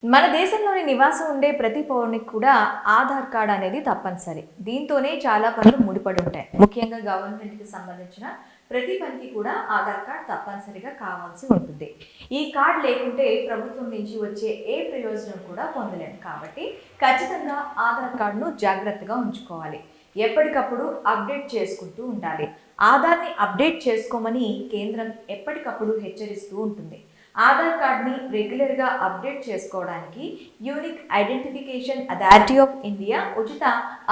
మన దేశంలోని నివాసం ఉండే ప్రతి పౌరునికి కూడా ఆధార్ కార్డ్ అనేది తప్పనిసరి. దీంతోనే చాలా పనులు ముడిపడి ఉంటాయి. ముఖ్యంగా గవర్నమెంట్‌కి సంబంధించిన ప్రతి పనికి కూడా ఆధార్ కార్డ్ తప్పనిసరిగా కావాల్సి ఉంటుంది. ఈ కార్డ్ లేకుంటే ప్రభుత్వం నుంచి వచ్చే ఏ ప్రయోజనం కూడా పొందలేం. కాబట్టి ఖచ్చితంగా ఆధార్ కార్డును జాగ్రత్తగా ఉంచుకోవాలి. ఎప్పటికప్పుడు అప్డేట్ చేసుకుంటూ ఉండాలి. ఆధార్‌ని అప్డేట్ చేసుకోమని కేంద్రం ఎప్పటికప్పుడు హెచ్చరిస్తూ ఉంటుంది. ఆధార్ కార్డ్ని రెగ్యులర్గా అప్డేట్ చేసుకోవడానికి unique identification authority of India ఉచిత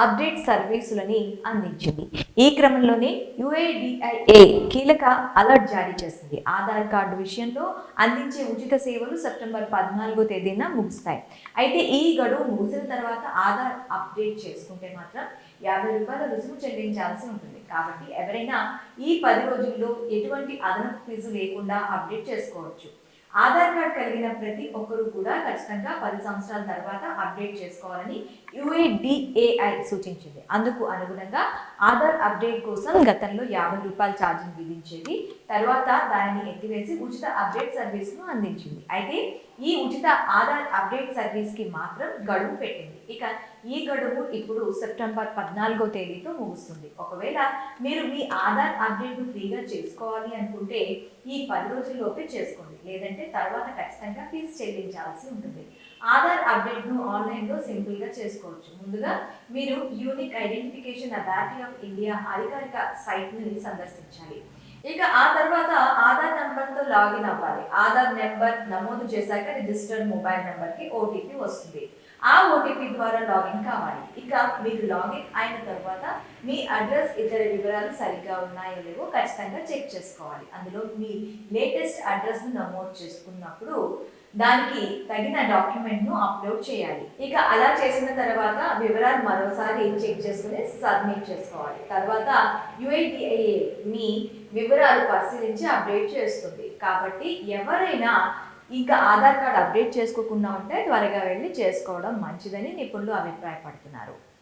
అప్డేట్ సర్వీసులని అందించింది. ఈ క్రమంలోనే యుఐడిఐఏ కీలక అలర్ట్ జారీ చేసింది. ఆధార్ కార్డు విషయంలో అందించే ఉచిత సేవలు సెప్టెంబర్ 14వ తేదీన ముగుస్తాయి. అయితే ఈ గడువు ముగిసిన తర్వాత ఆధార్ అప్డేట్ చేసుకుంటే మాత్రం ₹50 రుసుము చెల్లించాల్సి ఉంటుంది. కాబట్టి ఎవరైనా ఈ 10 రోజుల్లో ఎటువంటి అదనపు ఫీజు లేకుండా అప్డేట్ చేసుకోవచ్చు. ఆధార్ కార్డ్ కలిగిన ప్రతి ఒక్కరూ కూడా ఖచ్చితంగా 10 సంవత్సరాల తర్వాత అప్డేట్ చేసుకోవాలని యుఐడిఏఐ సూచించింది. అందుకు అనుగుణంగా ఆధార్ అప్డేట్ కోసం గతంలో ₹50 ఛార్జీని విధించేది. తర్వాత దానిని ఎత్తివేసి ఉచిత అప్డేట్ సర్వీస్ను అందించింది. అయితే ఈ ఉచిత ఆధార్ అప్డేట్ సర్వీస్కి మాత్రం గడువు పెట్టింది. ఇక ఈ గడువు ఇప్పుడు సెప్టెంబర్ 14వ తేదీతో ముగుస్తుంది. ఒకవేళ మీరు మీ ఆధార్ అప్డేట్ను ఫ్రీగా చేసుకోవాలి అనుకుంటే ఈ 10 రోజుల్లోపే చేసుకోండి. లేదంటే తర్వాత ఖచ్చితంగా ఫీజు చెల్లించాల్సి ఉంటుంది. ఆధార్ అప్డేట్ను ఆన్లైన్లో సింపుల్గా చేసుకోవచ్చు. ముందుగా మీరు unique identification authority of India అధికారిక సైట్ని సందర్శించాలి. ఇక ఆ తర్వాత ఆధార్ నెంబర్తో లాగిన్ అవ్వాలి. ఆధార్ నెంబర్ నమోదు చేశాక రిజిస్టర్డ్ మొబైల్ నెంబర్కి ఓటీపీ వస్తుంది. ఆ ఓటీపీ ద్వారా లాగిన్ కావాలి. ఇక మీరు లాగిన్ అయిన తర్వాత మీ అడ్రస్ ఇతర వివరాలు సరిగ్గా ఉన్నాయో లేవో ఖచ్చితంగా చెక్ చేసుకోవాలి. అందులో మీ లేటెస్ట్ అడ్రస్ను నమోదు చేసుకున్నప్పుడు దానికి తగిన డాక్యుమెంట్ను అప్లోడ్ చేయాలి. ఇక అలా చేసిన తర్వాత వివరాలు మరోసారి చెక్ చేసుకుని సబ్మిట్ చేసుకోవాలి. తర్వాత యుఐడిఐఏ మీ వివరాలు పరిశీలించి అప్డేట్ చేస్తుంది. కాబట్టి ఎవరైనా ఇంకా ఆధార్ కార్డ్ అప్డేట్ చేసుకోకుండా ఉంటే త్వరగా వెళ్ళి చేసుకోవడం మంచిదని నిపుణులు అభిప్రాయపడుతున్నారు.